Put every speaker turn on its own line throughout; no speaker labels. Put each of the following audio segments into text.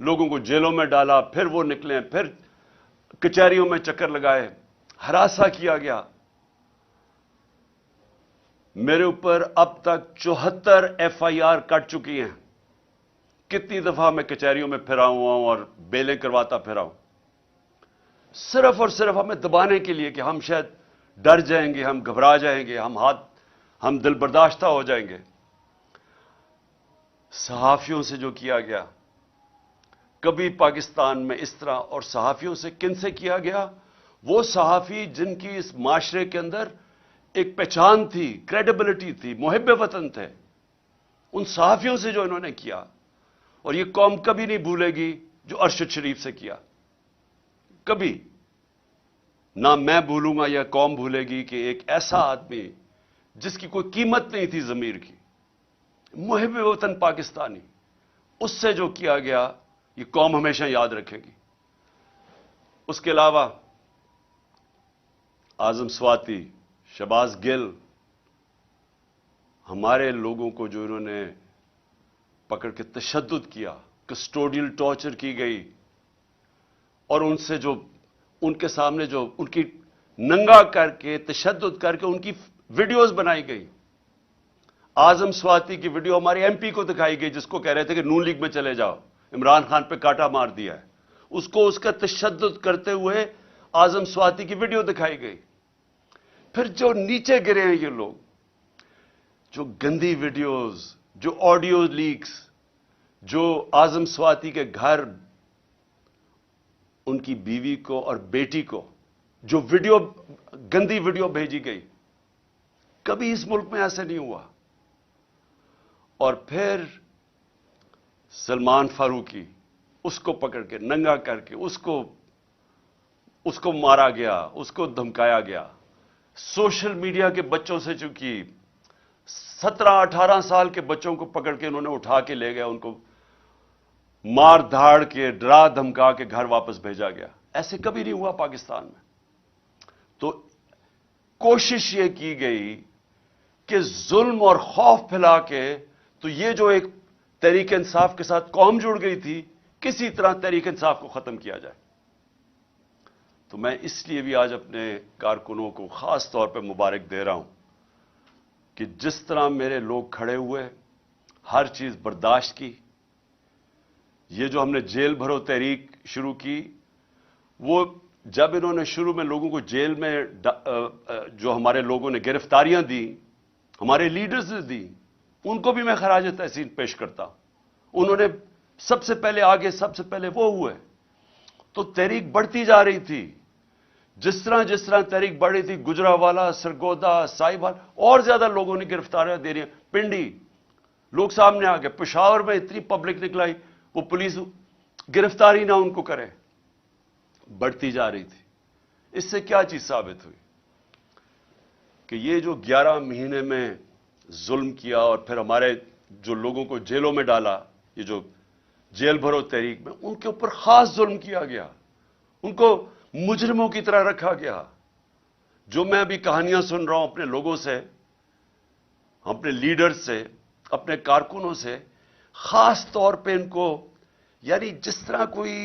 لوگوں کو جیلوں میں ڈالا، پھر وہ نکلے، پھر کچہریوں میں چکر لگائے، ہراساں کیا گیا۔ میرے اوپر اب تک 74 FIR کٹ چکی ہیں۔ کتنی دفعہ میں کچہریوں میں پھرا ہوا ہوں اور بیلیں کرواتا پھرا ہوں، صرف اور صرف ہمیں دبانے کے لیے کہ ہم شاید ڈر جائیں گے، ہم گھبرا جائیں گے، ہم دل برداشتہ ہو جائیں گے۔ صحافیوں سے جو کیا گیا، کبھی پاکستان میں اس طرح، اور صحافیوں سے کن سے کیا گیا؟ وہ صحافی جن کی اس معاشرے کے اندر ایک پہچان تھی، کریڈیبلٹی تھی، محب وطن تھے، ان صحافیوں سے جو انہوں نے کیا، اور یہ قوم کبھی نہیں بھولے گی جو ارشد شریف سے کیا، کبھی نہ میں بھولوں گا یا قوم بھولے گی کہ ایک ایسا آدمی جس کی کوئی قیمت نہیں تھی ضمیر کی، محب وطن پاکستانی، اس سے جو کیا گیا یہ قوم ہمیشہ یاد رکھے گی۔ اس کے علاوہ اعظم سواتی، شہباز گل، ہمارے لوگوں کو جو انہوں نے پکڑ کے تشدد کیا، کسٹوڈیل ٹارچر کی گئی، اور ان سے جو ان کے سامنے جو ان کی ننگا کر کے تشدد کر کے ان کی ویڈیوز بنائی گئی۔ اعظم سواتی کی ویڈیو ہمارے MP کو دکھائی گئی، جس کو کہہ رہے تھے کہ نون لیگ میں چلے جاؤ، عمران خان پہ کاٹا مار دیا ہے، اس کا تشدد کرتے ہوئے اعظم سواتی کی ویڈیو دکھائی گئی۔ پھر جو نیچے گرے ہیں یہ لوگ، جو گندی ویڈیوز، جو آڈیو لیکس، جو اعظم سواتی کے گھر ان کی بیوی کو اور بیٹی کو جو گندی ویڈیو بھیجی گئی، کبھی اس ملک میں ایسے نہیں ہوا۔ اور پھر سلمان فاروقی، اس کو پکڑ کے ننگا کر کے اس کو مارا گیا، اس کو دھمکایا گیا۔ سوشل میڈیا کے بچوں سے چونکہ 17-18 سال کے بچوں کو پکڑ کے انہوں نے اٹھا کے لے گیا، ان کو مار دھاڑ کے ڈرا دھمکا کے گھر واپس بھیجا گیا۔ ایسے کبھی نہیں ہوا پاکستان میں۔ تو کوشش یہ کی گئی کہ ظلم اور خوف پھیلا کے، تو یہ جو ایک تحریک انصاف کے ساتھ قوم جڑ گئی تھی، کسی طرح تحریک انصاف کو ختم کیا جائے۔ تو میں اس لیے بھی آج اپنے کارکنوں کو خاص طور پہ مبارک دے رہا ہوں کہ جس طرح میرے لوگ کھڑے ہوئے، ہر چیز برداشت کی۔ یہ جو ہم نے جیل بھرو تحریک شروع کی، وہ جب انہوں نے شروع میں لوگوں کو جیل میں جو ہمارے لوگوں نے گرفتاریاں دی، ہمارے لیڈرز نے دی، ان کو بھی میں خراج تحسین پیش کرتا ہوں۔ انہوں نے سب سے پہلے آگے، سب سے پہلے وہ ہوئے۔ تو تحریک بڑھتی جا رہی تھی، جس طرح تحریک بڑھ رہی تھی، گجرانوالہ، سرگودا، سائبال، اور زیادہ لوگوں نے گرفتاریاں دے رہی ہیں۔ پنڈی لوگ سامنے آ گئے، پشاور میں اتنی پبلک نکلائی، وہ پولیس گرفتاری نہ ان کو کرے، بڑھتی جا رہی تھی۔ اس سے کیا چیز ثابت ہوئی کہ یہ جو 11 مہینے میں ظلم کیا، اور پھر ہمارے جو لوگوں کو جیلوں میں ڈالا، یہ جو جیل بھرو تحریک میں، ان کے اوپر خاص ظلم کیا گیا، ان کو مجرموں کی طرح رکھا گیا۔ جو میں ابھی کہانیاں سن رہا ہوں اپنے لوگوں سے، اپنے لیڈرز سے، اپنے کارکنوں سے، خاص طور پہ ان کو، یعنی جس طرح کوئی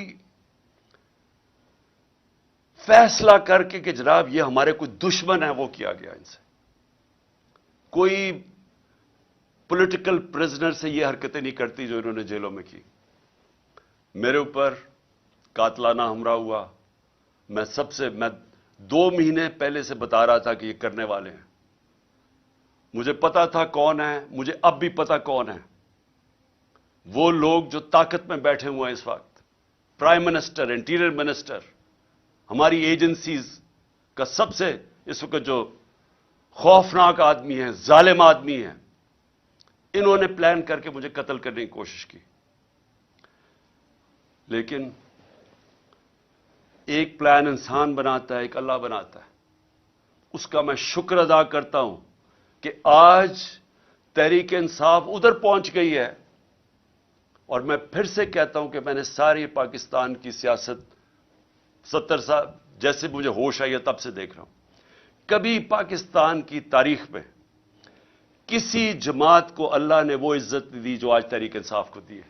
فیصلہ کر کے کہ جناب یہ ہمارے کوئی دشمن ہے، وہ کیا گیا ان سے۔ کوئی پولیٹیکل پرزنر سے یہ حرکتیں نہیں کرتی جو انہوں نے جیلوں میں کی۔ میرے اوپر قاتلانہ حملہ ہوا، میں 2 مہینے پہلے سے بتا رہا تھا کہ یہ کرنے والے ہیں۔ مجھے پتا تھا کون ہے، مجھے اب بھی پتا کون ہے۔ وہ لوگ جو طاقت میں بیٹھے ہوئے ہیں اس وقت، پرائم منسٹر، انٹیریئر منسٹر، ہماری ایجنسیز کا سب سے اس وقت جو خوفناک آدمی ہے، ظالم آدمی ہے، انہوں نے پلان کر کے مجھے قتل کرنے کی کوشش کی۔ لیکن ایک پلان انسان بناتا ہے، ایک اللہ بناتا ہے۔ اس کا میں شکر ادا کرتا ہوں کہ آج تحریک انصاف ادھر پہنچ گئی ہے، اور میں پھر سے کہتا ہوں کہ میں نے ساری پاکستان کی سیاست 70 سال جیسے مجھے ہوش آئی ہے تب سے دیکھ رہا ہوں۔ کبھی پاکستان کی تاریخ میں کسی جماعت کو اللہ نے وہ عزت دی جو آج تحریک انصاف کو دی ہے۔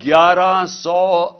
1100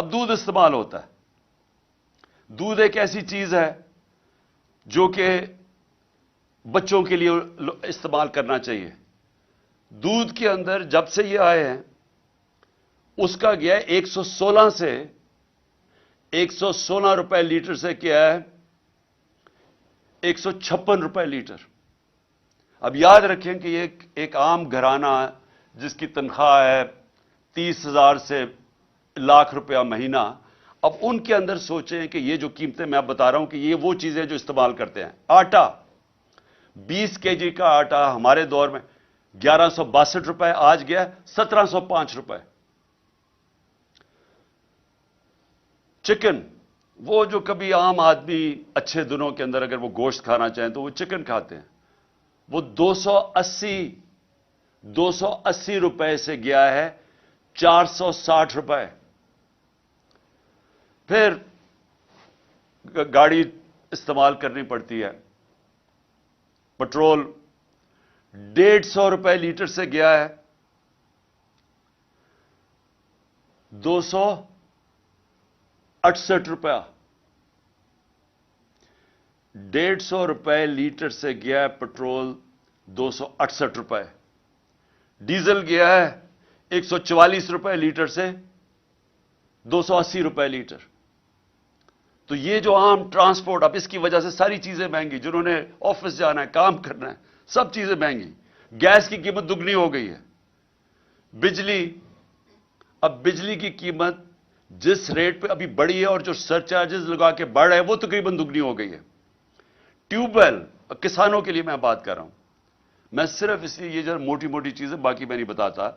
اب دودھ استعمال ہوتا ہے. دودھ ایک ایسی چیز ہے جو کہ بچوں کے لیے استعمال کرنا چاہیے. دودھ کے اندر جب سے یہ آئے ہیں اس کا گیا ہے 116 سے 116 روپے لیٹر سے کیا ہے 156 روپے لیٹر. اب یاد رکھیں کہ یہ ایک عام گھرانہ جس کی تنخواہ ہے 30,000 سے لاکھ روپیہ مہینہ، اب ان کے اندر سوچیں کہ یہ جو قیمتیں میں اب بتا رہا ہوں کہ یہ وہ چیزیں جو استعمال کرتے ہیں. آٹا 20 کے جی کا آٹا ہمارے دور میں 1162 روپے، آج گیا 1705 روپے. چکن، وہ جو کبھی عام آدمی اچھے دنوں کے اندر اگر وہ گوشت کھانا چاہیں تو وہ چکن کھاتے ہیں، وہ 280 روپے سے گیا ہے 460 روپے. پھر گاڑی استعمال کرنی پڑتی ہے، پٹرول 150 روپے لیٹر سے گیا ہے 268 روپیہ. 150 روپے لیٹر سے گیا ہے پٹرول 268 روپے. ڈیزل گیا ہے 144 روپے لیٹر سے 280 روپے لیٹر. تو یہ جو عام ٹرانسپورٹ، اب اس کی وجہ سے ساری چیزیں مہنگی، جنہوں نے آفس جانا ہے، کام کرنا ہے، سب چیزیں مہنگی. گیس کی قیمت دگنی ہو گئی ہے. بجلی، اب بجلی کی قیمت جس ریٹ پہ ابھی بڑھی ہے اور جو سر چارجز لگا کے بڑھ رہے ہیں وہ تقریباً دگنی ہو گئی ہے. ٹیوب ویل، کسانوں کے لیے میں بات کر رہا ہوں، میں صرف اس لیے یہ جو موٹی موٹی چیزیں باقی میں نہیں بتاتا.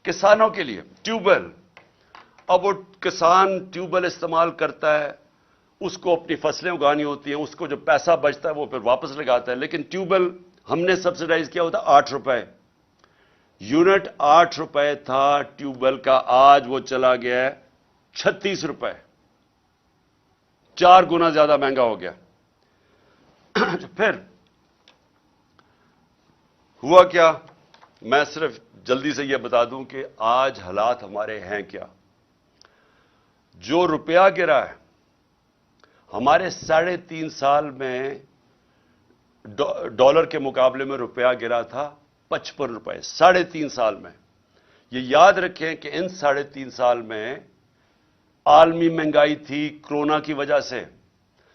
کسانوں کے لیے ٹیوب ویل، اب وہ کسان ٹیوب ویل استعمال کرتا ہے، اس کو اپنی فصلیں اگانی ہوتی ہیں، اس کو جو پیسہ بچتا ہے وہ پھر واپس لگاتا ہے. لیکن ٹیوب ویل ہم نے سبسڈائز کیا ہوتا 8 روپے یونٹ. 8 روپے تھا ٹیوب ویل کا، آج وہ چلا گیا ہے 36 روپے. 4 گنا زیادہ مہنگا ہو گیا. پھر ہوا کیا، میں صرف جلدی سے یہ بتا دوں کہ آج حالات ہمارے ہیں کیا. جو روپیہ گرا ہے ہمارے 3.5 سال میں ڈالر کے مقابلے میں روپیہ گرا تھا 55 روپے 3.5 سال میں. یہ یاد رکھیں کہ ان 3.5 سال میں عالمی مہنگائی تھی، کرونا کی وجہ سے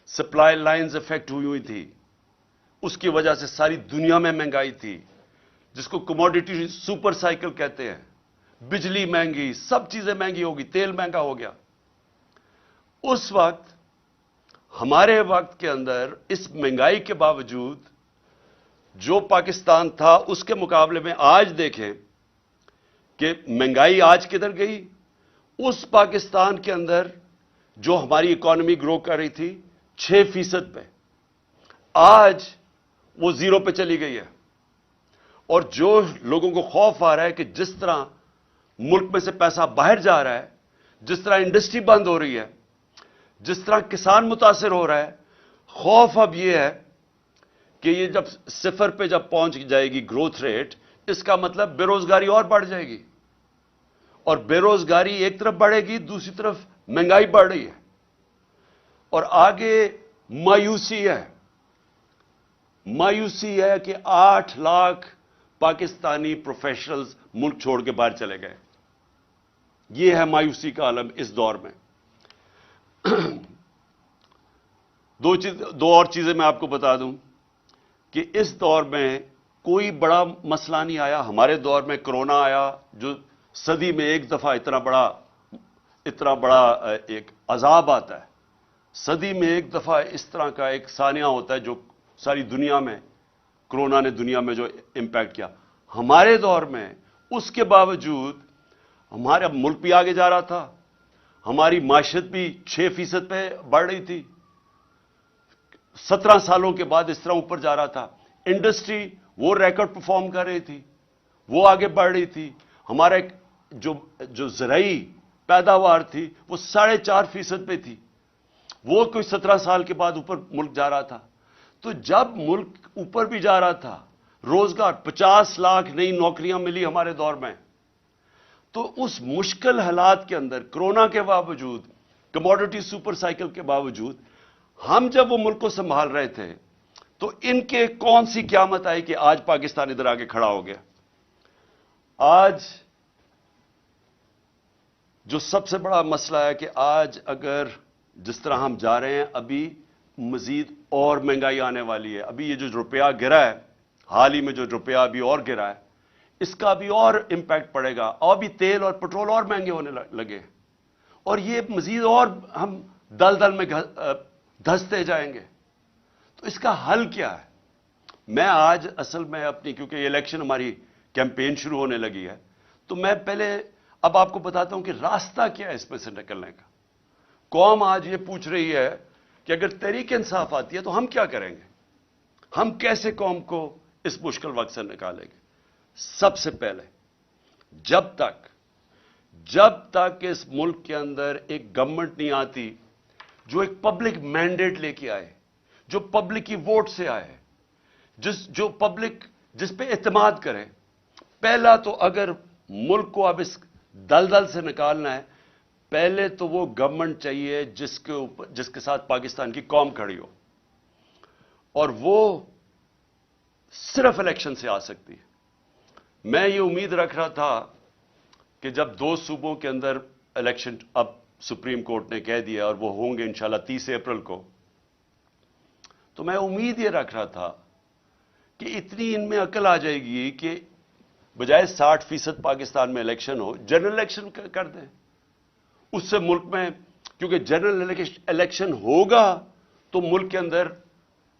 سپلائی لائنز افیکٹ ہوئی تھی، اس کی وجہ سے ساری دنیا میں مہنگائی تھی جس کو کموڈٹی سپر سائیکل کہتے ہیں. بجلی مہنگی، سب چیزیں مہنگی ہوگی، تیل مہنگا ہو گیا. اس وقت ہمارے وقت کے اندر اس مہنگائی کے باوجود جو پاکستان تھا اس کے مقابلے میں آج دیکھیں کہ مہنگائی آج کدھر گئی. اس پاکستان کے اندر جو ہماری اکانومی گرو کر رہی تھی 6% پہ، آج وہ 0 پہ چلی گئی ہے. اور جو لوگوں کو خوف آ رہا ہے کہ جس طرح ملک میں سے پیسہ باہر جا رہا ہے، جس طرح انڈسٹری بند ہو رہی ہے، جس طرح کسان متاثر ہو رہا ہے، خوف اب یہ ہے کہ یہ جب 0 پہ جب پہنچ جائے گی گروتھ ریٹ، اس کا مطلب بے روزگاری اور بڑھ جائے گی. اور بے روزگاری ایک طرف بڑھے گی، دوسری طرف مہنگائی بڑھ رہی ہے. اور آگے مایوسی ہے کہ 8 لاکھ پاکستانی پروفیشنلز ملک چھوڑ کے باہر چلے گئے. یہ ہے مایوسی کا عالم اس دور میں. دو اور چیزیں میں آپ کو بتا دوں کہ اس دور میں کوئی بڑا مسئلہ نہیں آیا. ہمارے دور میں کرونا آیا جو صدی میں ایک دفعہ اتنا بڑا ایک عذاب آتا ہے. صدی میں ایک دفعہ اس طرح کا ایک سانحہ ہوتا ہے جو ساری دنیا میں، کرونا نے دنیا میں جو امپیکٹ کیا. ہمارے دور میں اس کے باوجود ہمارا ملک بھی آگے جا رہا تھا، ہماری معیشت بھی 6% پہ بڑھ رہی تھی. 17 سالوں کے بعد اس طرح اوپر جا رہا تھا. انڈسٹری وہ ریکارڈ پرفارم کر رہی تھی، وہ آگے بڑھ رہی تھی. ہمارا ایک جو زرعی پیداوار تھی وہ 4.5% پہ تھی، وہ کوئی 17 سال کے بعد اوپر ملک جا رہا تھا. تو جب ملک اوپر بھی جا رہا تھا، روزگار 50 لاکھ نئی نوکریاں ملی ہمارے دور میں. تو اس مشکل حالات کے اندر کرونا کے باوجود، کموڈٹی سپر سائیکل کے باوجود، ہم جب وہ ملک کو سنبھال رہے تھے تو ان کے کون سی قیامت آئی کہ آج پاکستان ادھر آگے کھڑا ہو گیا؟ آج جو سب سے بڑا مسئلہ ہے کہ آج اگر جس طرح ہم جا رہے ہیں، ابھی مزید اور مہنگائی آنے والی ہے. ابھی یہ جو روپیہ گرا ہے، حال ہی میں جو روپیہ ابھی اور گرا ہے، اس کا بھی اور امپیکٹ پڑے گا. اور بھی تیل اور پٹرول اور مہنگے ہونے لگے، اور یہ مزید اور ہم دلدل میں دھستے جائیں گے. تو اس کا حل کیا ہے؟ میں آج اصل میں اپنی، کیونکہ یہ الیکشن ہماری کیمپین شروع ہونے لگی ہے، تو میں پہلے اب آپ کو بتاتا ہوں کہ راستہ کیا ہے اس میں سے نکلنے کا. قوم آج یہ پوچھ رہی ہے کہ اگر تحریک انصاف آتی ہے تو ہم کیا کریں گے؟ ہم کیسے قوم کو اس مشکل وقت سے نکالیں گے؟ سب سے پہلے جب تک اس ملک کے اندر ایک گورنمنٹ نہیں آتی جو ایک پبلک مینڈیٹ لے کے آئے، جو پبلک کی ووٹ سے آئے، جو پبلک جس پہ اعتماد کرے. پہلا تو اگر ملک کو اب اس دلدل سے نکالنا ہے، پہلے تو وہ گورنمنٹ چاہیے جس کے ساتھ پاکستان کی قوم کھڑی ہو، اور وہ صرف الیکشن سے آ سکتی ہے. میں یہ امید رکھ رہا تھا کہ جب 2 صوبوں کے اندر الیکشن اب سپریم کورٹ نے کہہ دیا اور وہ ہوں گے انشاءاللہ 30 اپریل کو، تو میں امید یہ رکھ رہا تھا کہ اتنی ان میں عقل آ جائے گی کہ بجائے 60% پاکستان میں الیکشن ہو، جنرل الیکشن کر دیں. اس سے ملک میں، کیونکہ جنرل الیکشن ہوگا تو ملک کے اندر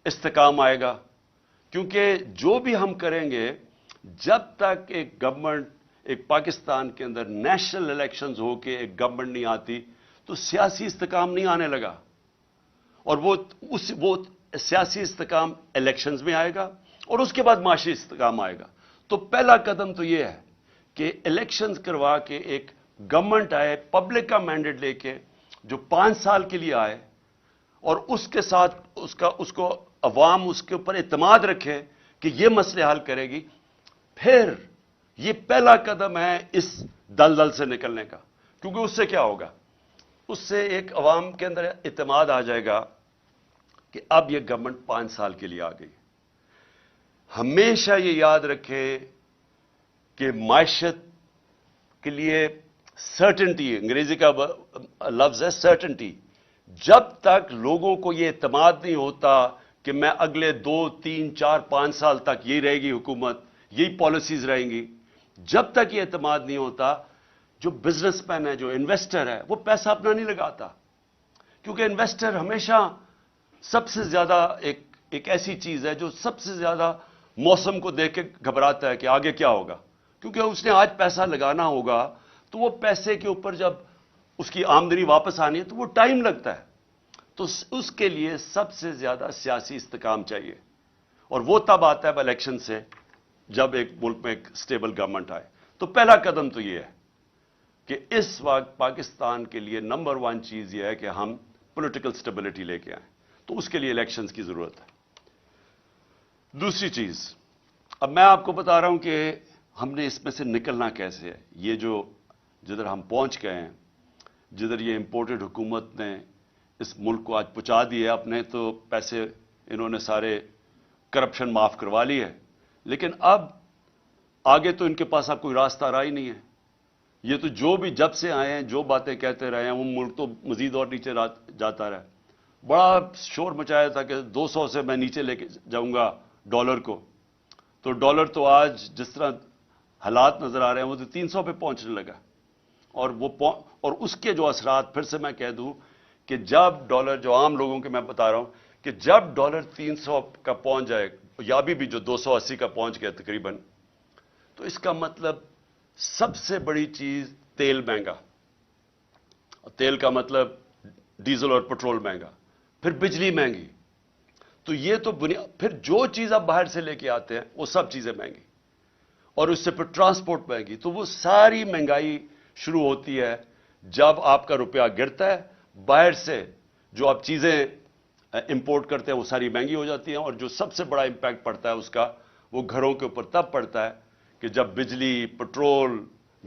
استحکام آئے گا. کیونکہ جو بھی ہم کریں گے، جب تک ایک گورنمنٹ، ایک پاکستان کے اندر نیشنل الیکشنز ہو کے ایک گورنمنٹ نہیں آتی، تو سیاسی استحکام نہیں آنے لگا. اور وہ سیاسی استحکام الیکشنز میں آئے گا، اور اس کے بعد معاشی استحکام آئے گا. تو پہلا قدم تو یہ ہے کہ الیکشنز کروا کے ایک گورنمنٹ آئے پبلک کا مینڈیٹ لے کے، جو 5 سال کے لیے آئے، اور اس کے ساتھ اس کو عوام اس کے اوپر اعتماد رکھے کہ یہ مسئلے حل کرے گی. پھر یہ پہلا قدم ہے اس دلدل سے نکلنے کا. کیونکہ اس سے کیا ہوگا؟ اس سے ایک عوام کے اندر اعتماد آ جائے گا کہ اب یہ گورنمنٹ 5 سال کے لیے آ گئی. ہمیشہ یہ یاد رکھے کہ معیشت کے لیے سرٹنٹی، انگریزی کا لفظ ہے سرٹنٹی. جب تک لوگوں کو یہ اعتماد نہیں ہوتا کہ میں اگلے 2 3 4 5 سال تک یہ رہے گی حکومت، یہی پالیسیز رہیں گی، جب تک یہ اعتماد نہیں ہوتا، جو بزنس مین ہے، جو انویسٹر ہے، وہ پیسہ اپنا نہیں لگاتا. کیونکہ انویسٹر ہمیشہ سب سے زیادہ ایک ایسی چیز ہے جو سب سے زیادہ موسم کو دیکھ کے گھبراتا ہے کہ آگے کیا ہوگا. کیونکہ اس نے آج پیسہ لگانا ہوگا، تو وہ پیسے کے اوپر جب اس کی آمدنی واپس آنی ہے تو وہ ٹائم لگتا ہے. تو اس کے لیے سب سے زیادہ سیاسی استحکام چاہیے، اور وہ تب آتا ہے الیکشن سے، جب ایک ملک میں ایک سٹیبل گورنمنٹ آئے. تو پہلا قدم تو یہ ہے کہ اس وقت پاکستان کے لیے نمبر 1 چیز یہ ہے کہ ہم پولیٹیکل سٹیبلٹی لے کے آئیں. تو اس کے لیے الیکشنز کی ضرورت ہے. دوسری چیز، اب میں آپ کو بتا رہا ہوں کہ ہم نے اس میں سے نکلنا کیسے ہے. یہ جدھر ہم پہنچ گئے ہیں، جدھر یہ امپورٹڈ حکومت نے اس ملک کو آج پہنچا دیا، اپنے تو پیسے انہوں نے سارے کرپشن معاف کروا لی ہے، لیکن اب آگے تو ان کے پاس اب کوئی راستہ رہا ہی نہیں ہے. یہ تو جو بھی جب سے آئے ہیں، جو باتیں کہتے رہے ہیں، وہ ملک تو مزید اور نیچے جاتا رہا. بڑا شور مچایا تھا کہ 200 سے میں نیچے لے کے جاؤں گا ڈالر کو. تو ڈالر تو آج جس طرح حالات نظر آ رہے ہیں، وہ تو 300 پہ پہنچنے لگا. اور اس کے جو اثرات، پھر سے میں کہہ دوں کہ جب ڈالر، جو عام لوگوں کے میں بتا رہا ہوں کہ جب ڈالر 300 کا پہنچ جائے، یا ابھی بھی جو 280 کا پہنچ گیا تقریباً، تو اس کا مطلب سب سے بڑی چیز تیل مہنگا. تیل کا مطلب ڈیزل اور پٹرول مہنگا، پھر بجلی مہنگی. تو یہ تو پھر جو چیز آپ باہر سے لے کے آتے ہیں وہ سب چیزیں مہنگی، اور اس سے پھر ٹرانسپورٹ مہنگی. تو وہ ساری مہنگائی شروع ہوتی ہے جب آپ کا روپیہ گرتا ہے. باہر سے جو آپ چیزیں امپورٹ کرتے ہیں وہ ساری مہنگی ہو جاتی ہیں. اور جو سب سے بڑا امپیکٹ پڑتا ہے اس کا، وہ گھروں کے اوپر تب پڑتا ہے کہ جب بجلی، پٹرول،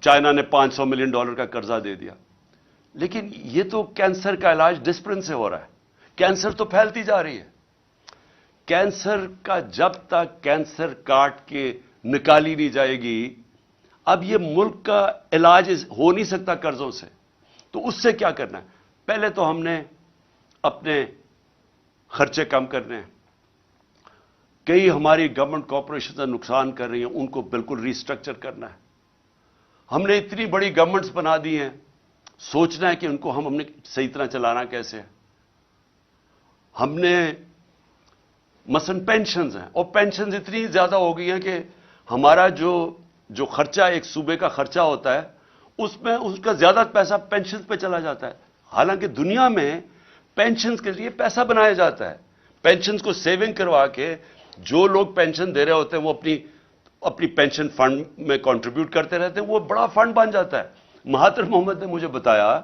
چائنا نے $500 ملین کا قرضہ دے دیا. لیکن یہ تو کینسر کا علاج ڈسپرن سے ہو رہا ہے. کینسر تو پھیلتی جا رہی ہے. کینسر کا جب تک کینسر کاٹ کے نکالی نہیں جائے گی، اب یہ ملک کا علاج ہو نہیں سکتا قرضوں سے. تو اس سے کیا کرنا ہے؟ پہلے تو ہم نے اپنے خرچے کم کرنے ہیں. کئی ہماری گورنمنٹ کارپوریشن نقصان کر رہی ہیں، ان کو بالکل ریسٹرکچر کرنا ہے. ہم نے اتنی بڑی گورنمنٹس بنا دی ہیں، سوچنا ہے کہ ان کو ہم نے صحیح طرح چلانا کیسے ہے. ہم نے مثلا پینشنز ہیں، اور پینشنز اتنی زیادہ ہو گئی ہیں کہ ہمارا جو خرچہ ایک صوبے کا خرچہ ہوتا ہے، اس میں اس کا زیادہ پیسہ پینشنز پہ چلا جاتا ہے. حالانکہ دنیا میں پینشنز کے لیے پیسہ بنایا جاتا ہے. پینشنز کو سیونگ کروا کے جو لوگ پینشن دے رہے ہوتے ہیں وہ اپنی پینشن فنڈ میں کنٹریبیوٹ کرتے رہتے ہیں، وہ بڑا فنڈ بن جاتا ہے. مہاتر محمد نے مجھے بتایا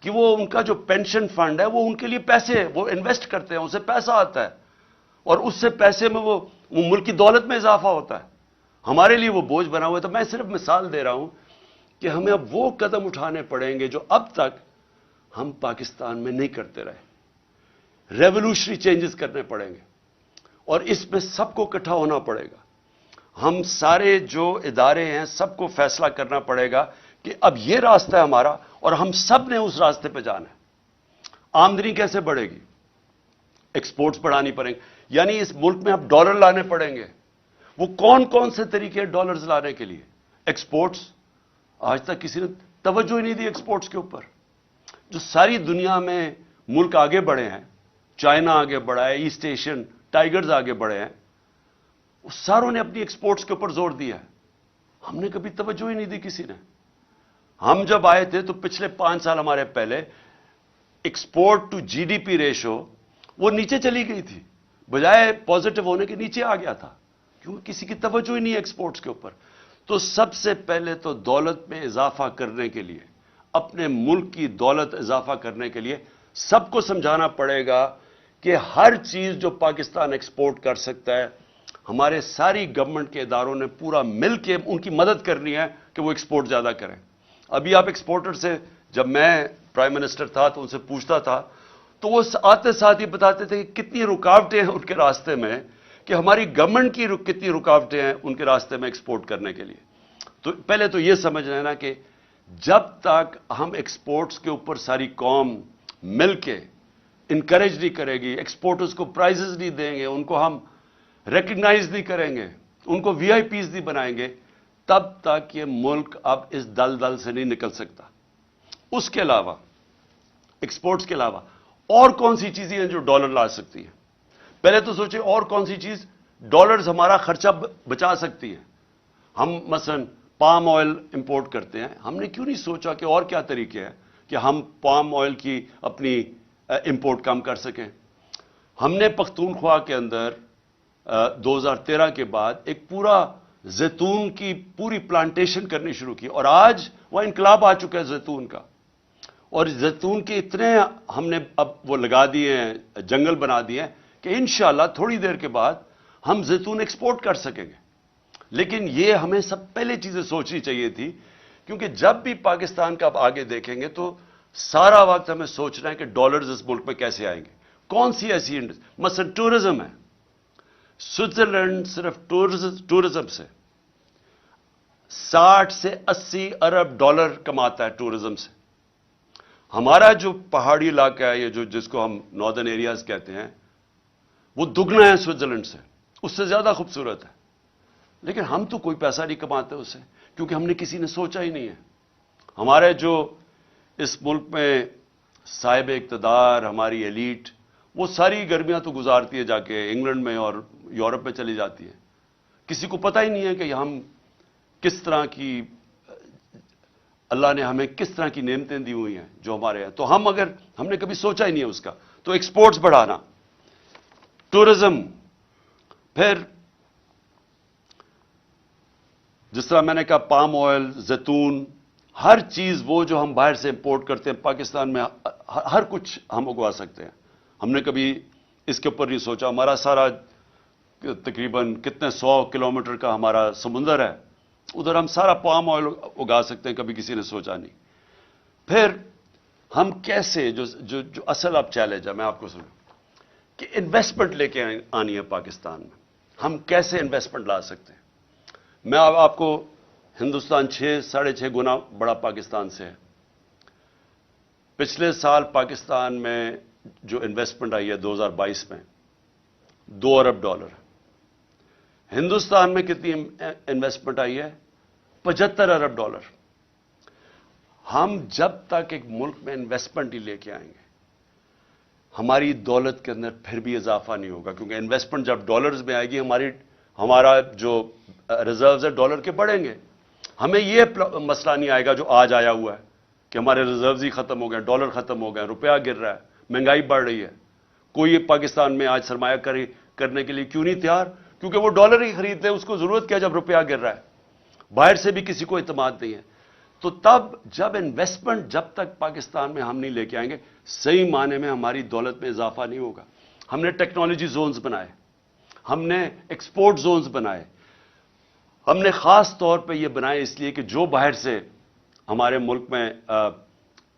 کہ وہ ان کا جو پینشن فنڈ ہے وہ ان کے لیے پیسے وہ انویسٹ کرتے ہیں، اسے پیسہ آتا ہے، اور اس سے پیسے میں وہ ملک کی دولت میں اضافہ ہوتا ہے. ہمارے لیے وہ بوجھ بنا ہوا ہے. تو میں صرف مثال دے رہا ہوں کہ ہمیں اب وہ قدم اٹھانے پڑیں گے جو اب تک ہم پاکستان میں نہیں کرتے رہے. ریولوشنری چینجز کرنے پڑیں گے، اور اس میں سب کو اکٹھا ہونا پڑے گا. ہم سارے جو ادارے ہیں سب کو فیصلہ کرنا پڑے گا کہ اب یہ راستہ ہے ہمارا، اور ہم سب نے اس راستے پہ جانا ہے. آمدنی کیسے بڑھے گی؟ ایکسپورٹس بڑھانی پڑیں گے. یعنی اس ملک میں اب ڈالر لانے پڑیں گے. وہ کون کون سے طریقے ڈالرز لانے کے لیے؟ ایکسپورٹس. آج تک کسی نے توجہ ہی نہیں دی ایکسپورٹس کے اوپر. جو ساری دنیا میں ملک آگے بڑھے ہیں، چائنا آگے بڑھا ہے، ایسٹ ایشین ٹائیگرز آگے بڑھے ہیں، اس ساروں نے اپنی ایکسپورٹس کے اوپر زور دیا ہے. ہم نے کبھی توجہ ہی نہیں دی کسی نے. ہم جب آئے تھے تو پچھلے 5 سال ہمارے پہلے ایکسپورٹ ٹو جی ڈی پی ریشو وہ نیچے چلی گئی تھی، بجائے پازیٹو ہونے کے نیچے آ گیا تھا، کیونکہ کسی کی توجہ ہی نہیں ہے ایکسپورٹس کے اوپر. تو سب سے پہلے تو دولت میں اضافہ کرنے کے لیے، اپنے ملک کی دولت اضافہ کرنے کے لیے سب کو سمجھانا پڑے گا کہ ہر چیز جو پاکستان ایکسپورٹ کر سکتا ہے، ہمارے ساری گورنمنٹ کے اداروں نے پورا مل کے ان کی مدد کرنی ہے کہ وہ ایکسپورٹ زیادہ کریں. ابھی آپ ایکسپورٹر سے، جب میں پرائم منسٹر تھا تو ان سے پوچھتا تھا تو وہ آتے ساتھ ہی بتاتے تھے کہ کتنی رکاوٹیں ہیں ان کے راستے میں، کہ ہماری گورنمنٹ کی کتنی رکاوٹیں ہیں ان کے راستے میں ایکسپورٹ کرنے کے لیے. تو پہلے تو یہ سمجھ لینا کہ جب تک ہم ایکسپورٹس کے اوپر ساری قوم مل کے انکریج نہیں کرے گی، ایکسپورٹرز کو پرائزز نہیں دیں گے، ان کو ہم ریکگنائز نہیں کریں گے، ان کو وی آئی پیز نہیں بنائیں گے، تب تک یہ ملک اب اس دلدل سے نہیں نکل سکتا. اس کے علاوہ، ایکسپورٹس کے علاوہ اور کون سی چیزیں ہیں جو ڈالر لا سکتی ہیں؟ پہلے تو سوچیں اور کون سی چیز ڈالرز ہمارا خرچہ بچا سکتی ہے. ہم مثلا پام آئل امپورٹ کرتے ہیں، ہم نے کیوں نہیں سوچا کہ اور کیا طریقے ہیں کہ ہم پام آئل کی اپنی امپورٹ کم کر سکیں. ہم نے پختونخوا کے اندر 2013 کے بعد ایک پورا زیتون کی پوری پلانٹیشن کرنی شروع کی، اور آج وہ انقلاب آ چکا ہے زیتون کا. اور زیتون کے اتنے ہم نے اب وہ لگا دیے ہیں، جنگل بنا دیے ہیں کہ انشاءاللہ تھوڑی دیر کے بعد ہم زیتون ایکسپورٹ کر سکیں گے. لیکن یہ ہمیں سب پہلے چیزیں سوچنی چاہیے تھی، کیونکہ جب بھی پاکستان کا اب آگے دیکھیں گے تو سارا وقت ہمیں سوچنا ہے کہ ڈالرز اس ملک میں کیسے آئیں گے. کون سی ایسی مثلا ٹورزم ہے. سوئٹزرلینڈ صرف ٹورزم سے 60 سے 80 ارب ڈالر کماتا ہے ٹورزم سے. ہمارا جو پہاڑی علاقہ ہے، یہ جس کو ہم ناردرن ایریاز کہتے ہیں، وہ دگنا ہے سوئٹزرلینڈ سے، اس سے زیادہ خوبصورت ہے. لیکن ہم تو کوئی پیسہ نہیں کماتے اس سے، کیونکہ ہم نے کسی نے سوچا ہی نہیں ہے. ہمارے جو اس ملک میں صاحب اقتدار، ہماری ایلیٹ، وہ ساری گرمیاں تو گزارتی ہے جا کے انگلینڈ میں اور یورپ میں چلی جاتی ہے. کسی کو پتہ ہی نہیں ہے کہ ہم کس طرح کی، اللہ نے ہمیں کس طرح کی نعمتیں دی ہوئی ہیں جو ہمارے ہیں. تو ہم نے کبھی سوچا ہی نہیں ہے اس کا. تو ایکسپورٹس بڑھانا، ٹورزم، پھر جس طرح میں نے کہا پام آئل، زیتون، ہر چیز وہ جو ہم باہر سے امپورٹ کرتے ہیں پاکستان میں ہر کچھ ہم اگوا سکتے ہیں. ہم نے کبھی اس کے اوپر نہیں سوچا. ہمارا سارا تقریباً کتنے 100 کلومیٹر کا ہمارا سمندر ہے، ادھر ہم سارا پام آئل اگا سکتے ہیں, کبھی کسی نے سوچا نہیں. پھر ہم کیسے, جو اصل اب چیلنج ہے میں آپ کو سنوں کہ انویسٹمنٹ لے کے آنی ہے پاکستان میں, ہم کیسے انویسٹمنٹ لا سکتے ہیں. میں آپ کو, ہندوستان 6.5 گنا بڑا پاکستان سے ہے. پچھلے سال پاکستان میں جو انویسٹمنٹ آئی ہے 2022 میں $2 ارب. ہندوستان میں کتنی انویسٹمنٹ آئی ہے؟ $75 ارب. ہم جب تک ایک ملک میں انویسٹمنٹ ہی لے کے آئیں گے, ہماری دولت کے اندر پھر بھی اضافہ نہیں ہوگا, کیونکہ انویسٹمنٹ جب ڈالرز میں آئے گی, ہمارا جو ریزروز ہے ڈالر کے بڑھیں گے. ہمیں یہ مسئلہ نہیں آئے گا جو آج آیا ہوا ہے کہ ہمارے ریزروز ہی ختم ہو گئے, ڈالر ختم ہو گئے, روپیہ گر رہا ہے, مہنگائی بڑھ رہی ہے. کوئی پاکستان میں آج سرمایہ کاری کرنے کے لیے کیوں نہیں تیار؟ کیونکہ وہ ڈالر ہی خریدتے ہیں, اس کو ضرورت کیا جب روپیہ گر رہا ہے. باہر سے بھی کسی کو اعتماد نہیں ہے. تو تب جب انویسٹمنٹ جب تک پاکستان میں ہم نہیں لے کے آئیں گے, صحیح معنی میں ہماری دولت میں اضافہ نہیں ہوگا. ہم نے ٹیکنالوجی زونز بنائے, ہم نے ایکسپورٹ زونز بنائے, ہم نے خاص طور پہ یہ بنائے اس لیے کہ جو باہر سے ہمارے ملک میں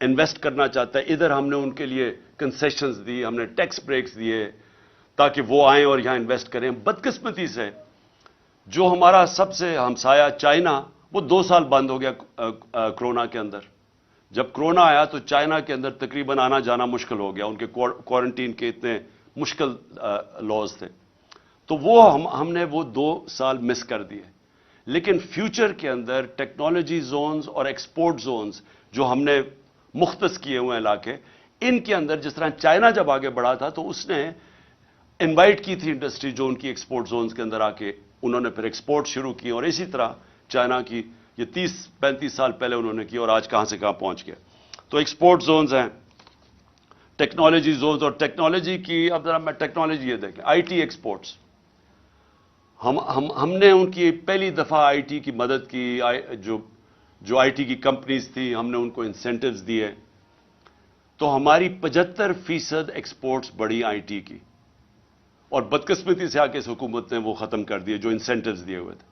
انویسٹ کرنا چاہتا ہے, ادھر ہم نے ان کے لیے کنسیشنز دی, ہم نے ٹیکس بریکس دیے تاکہ وہ آئیں اور یہاں انویسٹ کریں. بدقسمتی سے جو ہمارا سب سے ہمسایہ چائنا, وہ 2 سال بند ہو گیا کرونا کے اندر. جب کرونا آیا تو چائنا کے اندر تقریباً آنا جانا مشکل ہو گیا, ان کے کوارنٹین کے اتنے مشکل لاز تھے. تو وہ ہم نے وہ 2 سال مس کر دیے. لیکن فیوچر کے اندر ٹیکنالوجی زونز اور ایکسپورٹ زونز جو ہم نے مختص کیے ہوئے علاقے, ان کے اندر جس طرح چائنا جب آگے بڑھا تھا تو اس نے انوائٹ کی تھی انڈسٹری جو ان کی ایکسپورٹ زونز کے اندر آ کے انہوں نے پھر ایکسپورٹ شروع کی, اور اسی طرح چائنا کی یہ 30-35 سال پہلے انہوں نے کی, اور آج کہاں سے کہاں پہنچ گیا. تو ایکسپورٹ زونز ہیں, ٹیکنالوجی زونز, اور ٹیکنالوجی کی اب ذرا میں ٹیکنالوجی یہ دیکھیں, آئی ٹی ایکسپورٹس. ہم نے ان کی پہلی دفعہ آئی ٹی کی مدد کی, جو آئی ٹی کی کمپنیز تھی ہم نے ان کو انسینٹیوز دیے, تو ہماری 75% ایکسپورٹس بڑی آئی ٹی کی, اور بدقسمتی سے آ کے اس حکومت نے وہ ختم کر دیے جو انسینٹیوز دیے ہوئے تھے.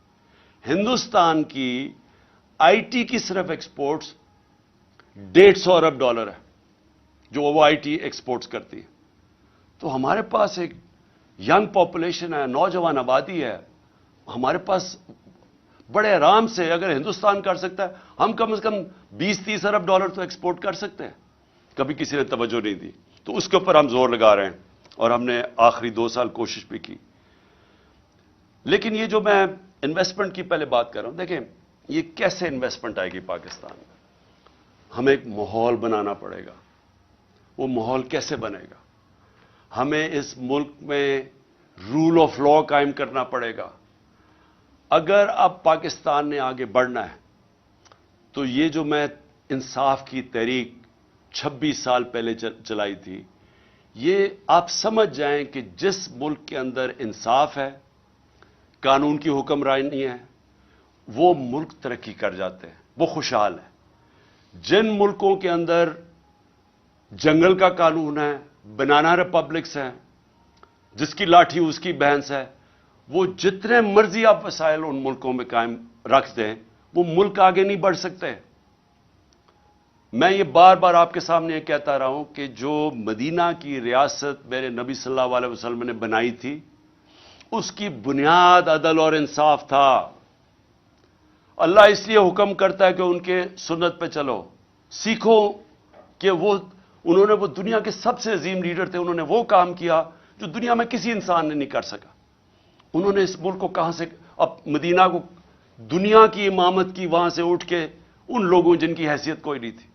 ہندوستان کی آئی ٹی کی صرف ایکسپورٹس $150 ارب ہے جو وہ آئی ٹی ایکسپورٹس کرتی ہے. تو ہمارے پاس ایک ینگ پاپولیشن ہے, نوجوان آبادی ہے, ہمارے پاس بڑے آرام سے اگر ہندوستان کر سکتا ہے, ہم کم از کم $20-30 ارب تو ایکسپورٹ کر سکتے ہیں. کبھی کسی نے توجہ نہیں دی, تو اس کے اوپر ہم زور لگا رہے ہیں, اور ہم نے آخری 2 سال کوشش بھی کی. لیکن یہ جو میں انویسٹمنٹ کی پہلے بات کر رہا ہوں, دیکھیں یہ کیسے انویسٹمنٹ آئے گی پاکستان میں. ہمیں ایک ماحول بنانا پڑے گا. وہ ماحول کیسے بنے گا؟ ہمیں اس ملک میں رول آف لا قائم کرنا پڑے گا. اگر اب پاکستان نے آگے بڑھنا ہے تو یہ جو میں انصاف کی تحریک 26 سال پہلے چلائی تھی, یہ آپ سمجھ جائیں کہ جس ملک کے اندر انصاف ہے, قانون کی حکمرانی ہے, وہ ملک ترقی کر جاتے ہیں, وہ خوشحال ہے. جن ملکوں کے اندر جنگل کا قانون ہے, بنانا ریپبلکس ہیں, جس کی لاٹھی اس کی بھینس ہے, وہ جتنے مرضی آپ وسائل ان ملکوں میں قائم رکھ دیں, وہ ملک آگے نہیں بڑھ سکتے. میں یہ بار بار آپ کے سامنے یہ کہتا رہا ہوں کہ جو مدینہ کی ریاست میرے نبی صلی اللہ علیہ وسلم نے بنائی تھی, اس کی بنیاد عدل اور انصاف تھا. اللہ اس لیے حکم کرتا ہے کہ ان کے سنت پہ چلو, سیکھو کہ انہوں نے وہ دنیا کے سب سے عظیم لیڈر تھے, انہوں نے وہ کام کیا جو دنیا میں کسی انسان نے نہیں کر سکا. انہوں نے اس ملک کو کہاں سے, اب مدینہ کو دنیا کی امامت کی وہاں سے اٹھ کے ان لوگوں جن کی حیثیت کوئی نہیں تھی.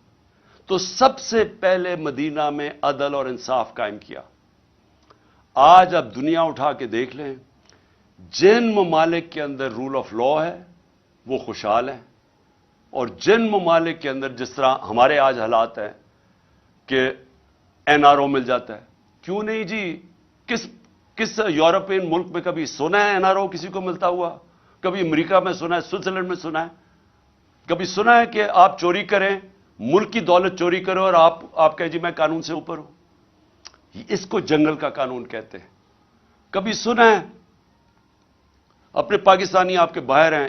تو سب سے پہلے مدینہ میں عدل اور انصاف قائم کیا. آج اب دنیا اٹھا کے دیکھ لیں, جن ممالک کے اندر رول آف لا ہے وہ خوشحال ہیں, اور جن ممالک کے اندر جس طرح ہمارے آج حالات ہیں کہ این آر او مل جاتا ہے. کیوں نہیں جی, کس یورپین ملک میں کبھی سنا ہے این آر او کسی کو ملتا ہوا؟ کبھی امریکہ میں سنا ہے, سوئٹزرلینڈ میں سنا ہے, کبھی سنا ہے کہ آپ چوری کریں, ملک کی دولت چوری کرو اور آپ کہیں جی میں قانون سے اوپر ہوں؟ اس کو جنگل کا قانون کہتے ہیں. کبھی سنا ہے؟ اپنے پاکستانی آپ کے باہر ہیں,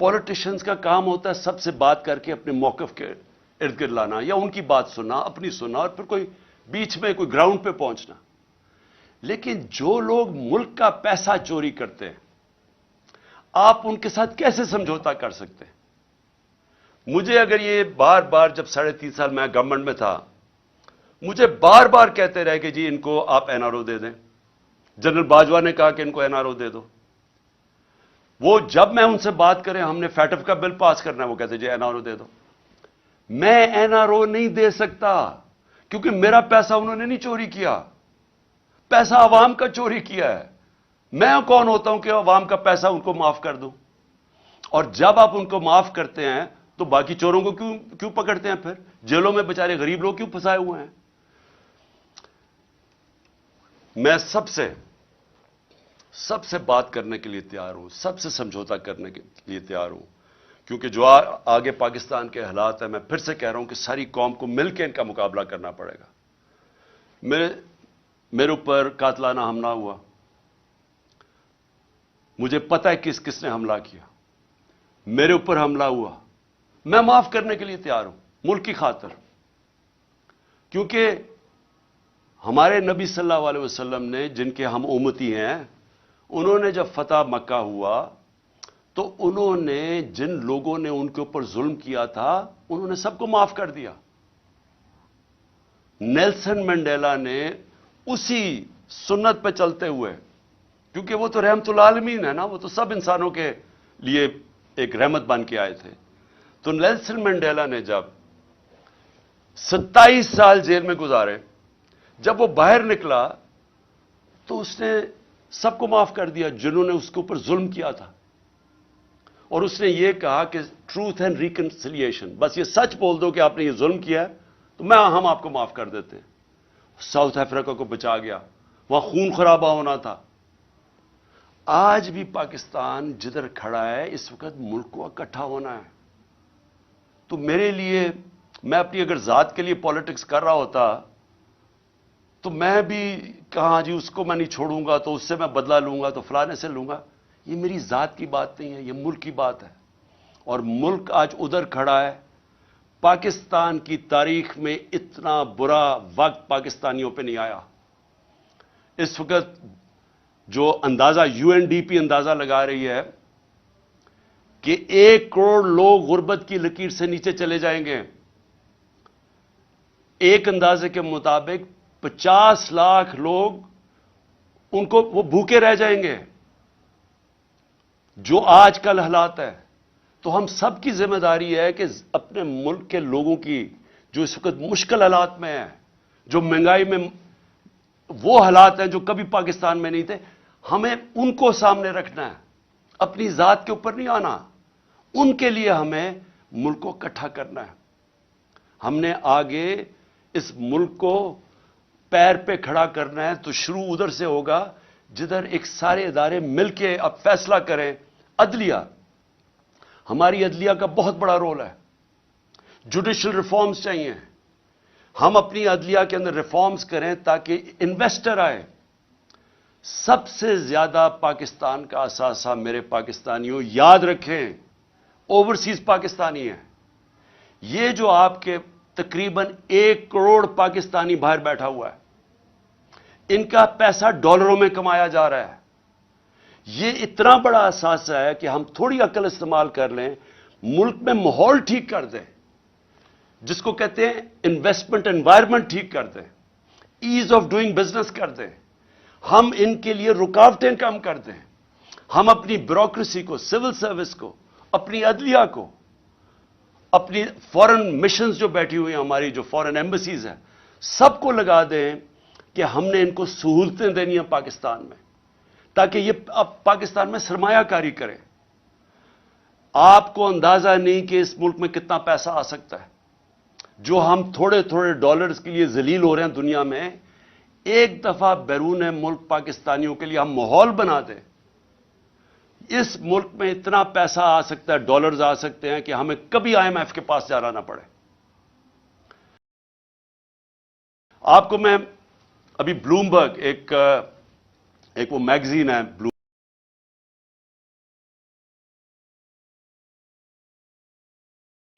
پولیٹیشنز کا کام ہوتا ہے سب سے بات کر کے اپنے موقف کے ارد گرد لانا، یا ان کی بات سننا، اپنی سننا، اور پھر کوئی بیچ میں کوئی گراؤنڈ پہ پہنچنا. لیکن جو لوگ ملک کا پیسہ چوری کرتے ہیں، آپ ان کے ساتھ کیسے سمجھوتا کر سکتے ہیں؟ مجھے اگر یہ بار بار، جب 3.5 سال میں گورنمنٹ میں تھا، مجھے بار بار کہتے رہے کہ جی ان کو آپ این آر او دے دیں. جنرل باجوہ نے کہا کہ ان کو این آر او دے دو. وہ جب میں ان سے بات کریں ہم نے فیٹف کا بل پاس کرنا ہے، وہ کہتے جی این آر او دے دو. میں این آر او نہیں دے سکتا کیونکہ میرا پیسہ انہوں نے نہیں چوری کیا، پیسہ عوام کا چوری کیا ہے. میں کون ہوتا ہوں کہ عوام کا پیسہ ان کو معاف کر دوں؟ اور جب آپ ان کو معاف کرتے ہیں تو باقی چوروں کو کیوں پکڑتے ہیں؟ پھر جیلوں میں بیچارے غریب لوگ کیوں پھنسائے ہوئے ہیں؟ میں سب سے بات کرنے کے لیے تیار ہوں، سب سے سمجھوتا کرنے کے لیے تیار ہوں، کیونکہ جو آگے پاکستان کے حالات ہیں، میں پھر سے کہہ رہا ہوں کہ ساری قوم کو مل کے ان کا مقابلہ کرنا پڑے گا. میرے اوپر قاتلانہ حملہ ہوا، مجھے پتہ ہے کس نے حملہ کیا. میرے اوپر حملہ ہوا، میں معاف کرنے کے لیے تیار ہوں ملک کی خاطر، کیونکہ ہمارے نبی صلی اللہ علیہ وسلم نے، جن کے ہم امتی ہیں، انہوں نے جب فتح مکہ ہوا تو انہوں نے جن لوگوں نے ان کے اوپر ظلم کیا تھا انہوں نے سب کو معاف کر دیا. نیلسن منڈیلا نے اسی سنت پہ چلتے ہوئے، کیونکہ وہ تو رحمت العالمین ہے نا، وہ تو سب انسانوں کے لیے ایک رحمت بن کے آئے تھے. تو نیلسن منڈیلا نے جب 27 سال جیل میں گزارے، جب وہ باہر نکلا تو اس نے سب کو معاف کر دیا جنہوں نے اس کے اوپر ظلم کیا تھا. اور اس نے یہ کہا کہ ٹروتھ اینڈ ریکنسیلیشن، بس یہ سچ بول دو کہ آپ نے یہ ظلم کیا ہے تو ہم آپ کو معاف کر دیتے ہیں. ساؤتھ افریقہ کو بچا گیا، وہاں خون خرابہ ہونا تھا. آج بھی پاکستان جدھر کھڑا ہے اس وقت ملک کو اکٹھا ہونا ہے. تو میرے لیے، میں اپنی اگر ذات کے لیے پالیٹکس کر رہا ہوتا تو میں بھی کہاں جی اس کو میں نہیں چھوڑوں گا تو اس سے میں بدلہ لوں گا تو فلانے سے لوں گا. یہ میری ذات کی بات نہیں ہے، یہ ملک کی بات ہے. اور ملک آج ادھر کھڑا ہے. پاکستان کی تاریخ میں اتنا برا وقت پاکستانیوں پہ نہیں آیا. اس وقت جو اندازہ یو این ڈی پی اندازہ لگا رہی ہے کہ 1 کروڑ لوگ غربت کی لکیر سے نیچے چلے جائیں گے. ایک اندازے کے مطابق 50 لاکھ لوگ ان کو وہ بھوکے رہ جائیں گے. جو آج کل حالات ہے، تو ہم سب کی ذمہ داری ہے کہ اپنے ملک کے لوگوں کی جو اس وقت مشکل حالات میں ہیں، جو مہنگائی میں وہ حالات ہیں جو کبھی پاکستان میں نہیں تھے، ہمیں ان کو سامنے رکھنا ہے، اپنی ذات کے اوپر نہیں آنا. ان کے لیے ہمیں ملک کو اکٹھا کرنا ہے. ہم نے آگے اس ملک کو پیر پہ کھڑا کرنا ہے تو شروع ادھر سے ہوگا جدھر ایک سارے ادارے مل کے اب فیصلہ کریں. عدلیہ، ہماری عدلیہ کا بہت بڑا رول ہے. جوڈیشل ریفارمز چاہیے. ہم اپنی عدلیہ کے اندر ریفارمز کریں تاکہ انویسٹر آئے. سب سے زیادہ پاکستان کا اثاثہ میرے پاکستانیوں یاد رکھیں اوورسیز پاکستانی ہیں. یہ جو آپ کے تقریباً 1 کروڑ پاکستانی باہر بیٹھا ہوا ہے، ان کا پیسہ ڈالروں میں کمایا جا رہا ہے. یہ اتنا بڑا اثاثہ ہے کہ ہم تھوڑی عقل استعمال کر لیں، ملک میں ماحول ٹھیک کر دیں، جس کو کہتے ہیں انویسٹمنٹ انوائرمنٹ ٹھیک کر دیں، ایز آف ڈوئنگ بزنس کر دیں. ہم ان کے لیے رکاوٹیں کم کر دیں. ہم اپنی بیوروکریسی کو، سول سروس کو، اپنی عدلیہ کو، اپنی فورن مشنز جو بیٹھی ہوئی ہیں، ہماری جو فورن ایمبیسیز ہیں، سب کو لگا دیں کہ ہم نے ان کو سہولتیں دینی ہیں پاکستان میں، تاکہ یہ اب پاکستان میں سرمایہ کاری کریں. آپ کو اندازہ نہیں کہ اس ملک میں کتنا پیسہ آ سکتا ہے. جو ہم تھوڑے تھوڑے ڈالرز کے لیے ذلیل ہو رہے ہیں دنیا میں، ایک دفعہ بیرون ملک پاکستانیوں کے لیے ہم ماحول بنا دیں، اس ملک میں اتنا پیسہ آ سکتا ہے، ڈالرز آ سکتے ہیں کہ ہمیں کبھی آئی ایم ایف کے پاس جانا نہ پڑے. آپ کو میں ابھی بلومبرگ ایک وہ میگزین ہے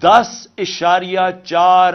10.4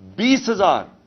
20,000,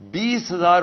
20,000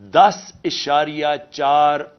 10.4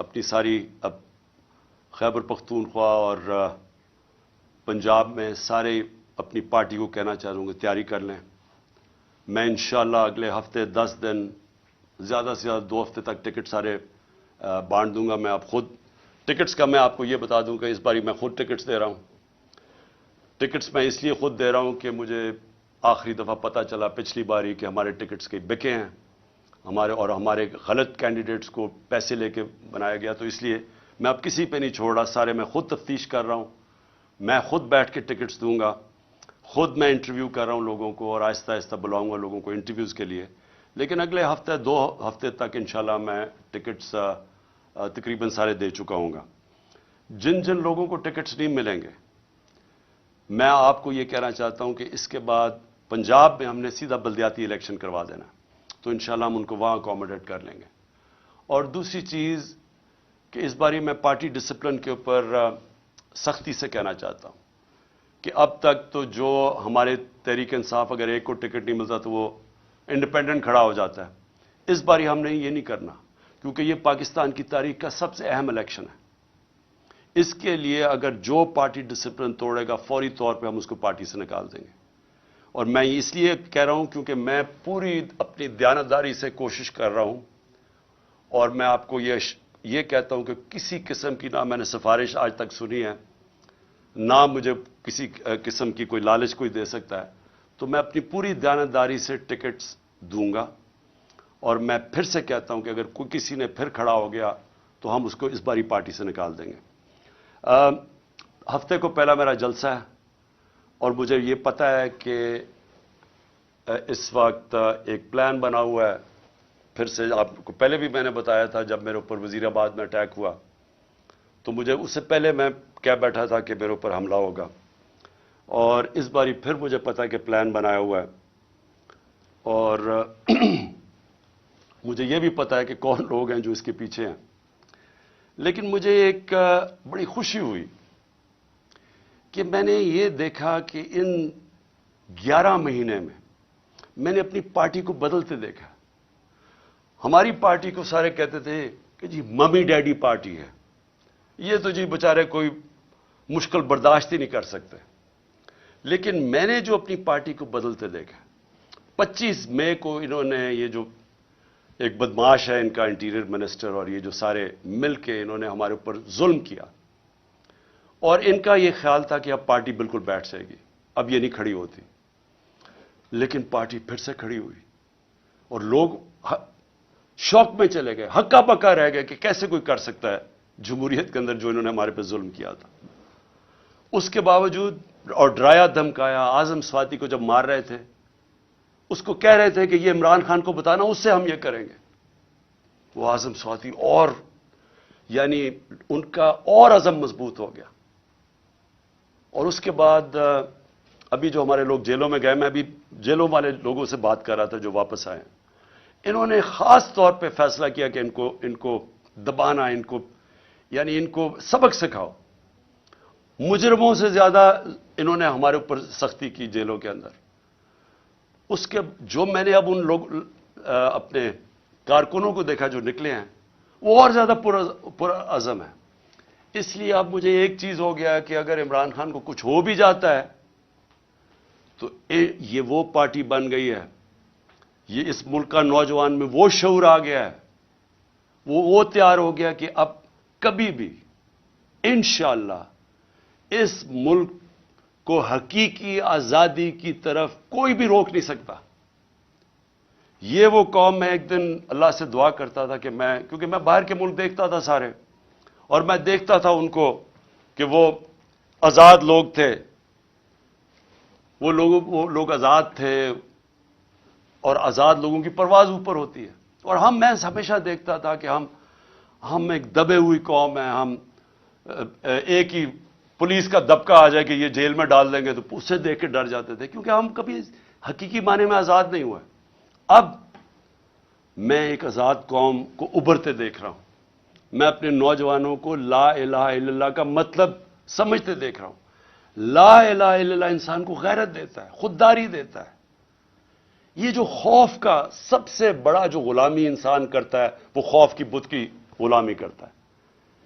اپنی ساری اب خیبر پختونخوا اور پنجاب میں سارے اپنی پارٹی کو کہنا چاہوں گا تیاری کر لیں. میں انشاءاللہ اگلے ہفتے 10 دن زیادہ سے زیادہ 2 ہفتے تک ٹکٹ سارے بانٹ دوں گا. میں آپ خود ٹکٹس کا میں آپ کو یہ بتا دوں کہ اس باری میں خود ٹکٹس دے رہا ہوں. ٹکٹس میں اس لیے خود دے رہا ہوں کہ مجھے آخری دفعہ پتہ چلا پچھلی باری کہ ہمارے ٹکٹس کے بکے ہیں ہمارے غلط کینڈیڈیٹس کو پیسے لے کے بنایا گیا. تو اس لیے میں اب کسی پہ نہیں چھوڑ رہا, سارے میں خود تفتیش کر رہا ہوں. میں خود بیٹھ کے ٹکٹس دوں گا, خود میں انٹرویو کر رہا ہوں لوگوں کو اور آہستہ آہستہ بلاؤں گا لوگوں کو انٹرویوز کے لیے. لیکن اگلے ہفتے 2 ہفتے تک انشاءاللہ میں ٹکٹس تقریباً سارے دے چکا ہوں گا. جن جن لوگوں کو ٹکٹس نہیں ملیں گے, میں آپ کو یہ کہنا چاہتا ہوں کہ اس کے بعد پنجاب میں ہم نے سیدھا بلدیاتی الیکشن کروا دینا, تو انشاءاللہ ہم ان کو وہاں اکوموڈیٹ کر لیں گے. اور دوسری چیز کہ اس باری میں پارٹی ڈسپلن کے اوپر سختی سے کہنا چاہتا ہوں کہ اب تک تو جو ہمارے تحریک انصاف اگر ایک کو ٹکٹ نہیں ملتا تو وہ انڈیپینڈنٹ کھڑا ہو جاتا ہے. اس باری ہم نے یہ نہیں کرنا, کیونکہ یہ پاکستان کی تاریخ کا سب سے اہم الیکشن ہے. اس کے لیے اگر جو پارٹی ڈسپلن توڑے گا فوری طور پہ ہم اس کو پارٹی سے نکال دیں گے. اور میں اس لیے کہہ رہا ہوں کیونکہ میں پوری اپنی دیانتداری سے کوشش کر رہا ہوں, اور میں آپ کو یہ کہتا ہوں کہ کسی قسم کی نہ میں نے سفارش آج تک سنی ہے, نہ مجھے کسی قسم کی کوئی لالچ کوئی دے سکتا ہے. تو میں اپنی پوری دیانتداری سے ٹکٹس دوں گا, اور میں پھر سے کہتا ہوں کہ اگر کوئی کسی نے پھر کھڑا ہو گیا تو ہم اس کو اس باری پارٹی سے نکال دیں گے. ہفتے کو پہلا میرا جلسہ ہے, اور مجھے یہ پتہ ہے کہ اس وقت ایک پلان بنا ہوا ہے. پھر سے آپ کو پہلے بھی میں نے بتایا تھا, جب میرے اوپر وزیر آباد میں اٹیک ہوا تو مجھے اس سے پہلے میں کہہ بیٹھا تھا کہ میرے اوپر حملہ ہوگا, اور اس باری پھر مجھے پتا کہ پلان بنایا ہوا ہے. اور مجھے یہ بھی پتا ہے کہ کون لوگ ہیں جو اس کے پیچھے ہیں. لیکن مجھے ایک بڑی خوشی ہوئی کہ میں نے یہ دیکھا کہ ان 11 مہینے میں میں نے اپنی پارٹی کو بدلتے دیکھا. ہماری پارٹی کو سارے کہتے تھے کہ جی ممی ڈیڈی پارٹی ہے, یہ تو جی بیچارے کوئی مشکل برداشت ہی نہیں کر سکتے. لیکن میں نے جو اپنی پارٹی کو بدلتے دیکھا, 25 مئی کو انہوں نے یہ جو ایک بدماش ہے ان کا انٹیریئر منسٹر, اور یہ جو سارے مل کے انہوں نے ہمارے اوپر ظلم کیا, اور ان کا یہ خیال تھا کہ اب پارٹی بالکل بیٹھ جائے گی, اب یہ نہیں کھڑی ہوتی. لیکن پارٹی پھر سے کھڑی ہوئی, اور لوگ شوق میں چلے گئے, ہکا پکا رہ گئے کہ کیسے کوئی کر سکتا ہے جمہوریت کے اندر جو انہوں نے ہمارے پہ ظلم کیا تھا. اس کے باوجود اور ڈرایا دھمکایا, اعظم سواتی کو جب مار رہے تھے اس کو کہہ رہے تھے کہ یہ عمران خان کو بتانا, اس سے ہم یہ کریں گے. وہ اعظم سواتی اور یعنی ان کا اور عزم مضبوط ہو گیا. اور اس کے بعد ابھی جو ہمارے لوگ جیلوں میں گئے, میں ابھی جیلوں والے لوگوں سے بات کر رہا تھا جو واپس آئے, انہوں نے خاص طور پہ فیصلہ کیا کہ ان کو دبانا, ان کو سبق سکھاؤ. مجرموں سے زیادہ انہوں نے ہمارے اوپر سختی کی جیلوں کے اندر. اس کے جو میں نے اب ان لوگ اپنے کارکنوں کو دیکھا جو نکلے ہیں, وہ اور زیادہ پر عزم ہے. اس لیے اب مجھے ایک چیز ہو گیا کہ اگر عمران خان کو کچھ ہو بھی جاتا ہے تو یہ وہ پارٹی بن گئی ہے, یہ اس ملک کا نوجوان میں وہ شعور آ گیا ہے, وہ تیار ہو گیا کہ اب کبھی بھی انشاءاللہ اس ملک کو حقیقی آزادی کی طرف کوئی بھی روک نہیں سکتا. یہ وہ قوم, میں ایک دن اللہ سے دعا کرتا تھا کہ کیونکہ میں باہر کے ملک دیکھتا تھا سارے, اور میں دیکھتا تھا ان کو کہ وہ آزاد لوگ تھے, وہ لوگ آزاد تھے, اور آزاد لوگوں کی پرواز اوپر ہوتی ہے. اور میں ہمیشہ دیکھتا تھا کہ ہم ایک دبے ہوئی قوم ہیں, ہم ایک ہی پولیس کا دبکا آ جائے کہ یہ جیل میں ڈال دیں گے تو اسے دیکھ کے ڈر جاتے تھے, کیونکہ ہم کبھی حقیقی معنی میں آزاد نہیں ہوئے. اب میں ایک آزاد قوم کو ابھرتے دیکھ رہا ہوں. میں اپنے نوجوانوں کو لا الہ الا اللہ کا مطلب سمجھتے دیکھ رہا ہوں. لا الہ الا اللہ انسان کو غیرت دیتا ہے, خودداری دیتا ہے. یہ جو خوف کا سب سے بڑا جو غلامی انسان کرتا ہے, وہ خوف کی بت کی غلامی کرتا ہے.